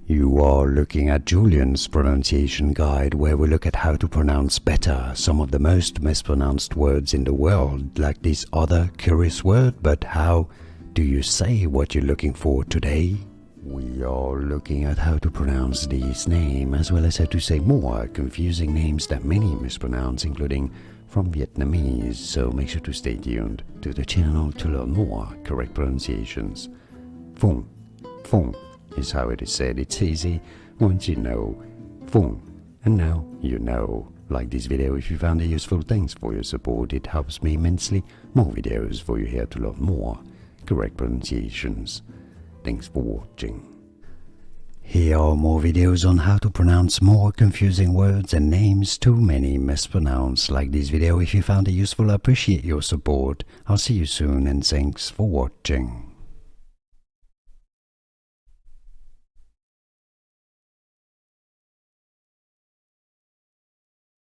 You are looking at Julian's pronunciation guide, where we look at how to pronounce better some of the most mispronounced words in the world, like this other curious word. But how do you say what you're looking for today? We are looking at how to pronounce this name, as well as how to say more confusing names that many mispronounce, including from Vietnamese, so make sure to stay tuned to the channel to learn more correct pronunciations. Phung, Phung is how it is said. It's easy once you know Phung, and now you know. Like this video if you found it useful. Thanks for your support, it helps me immensely. More videos for you here to learn more correct pronunciations. Thanks for watching. Here are more videos on how to pronounce more confusing words and names too many mispronounced. Like this video if you found it useful. I appreciate your support. I'll see you soon, and thanks for watching.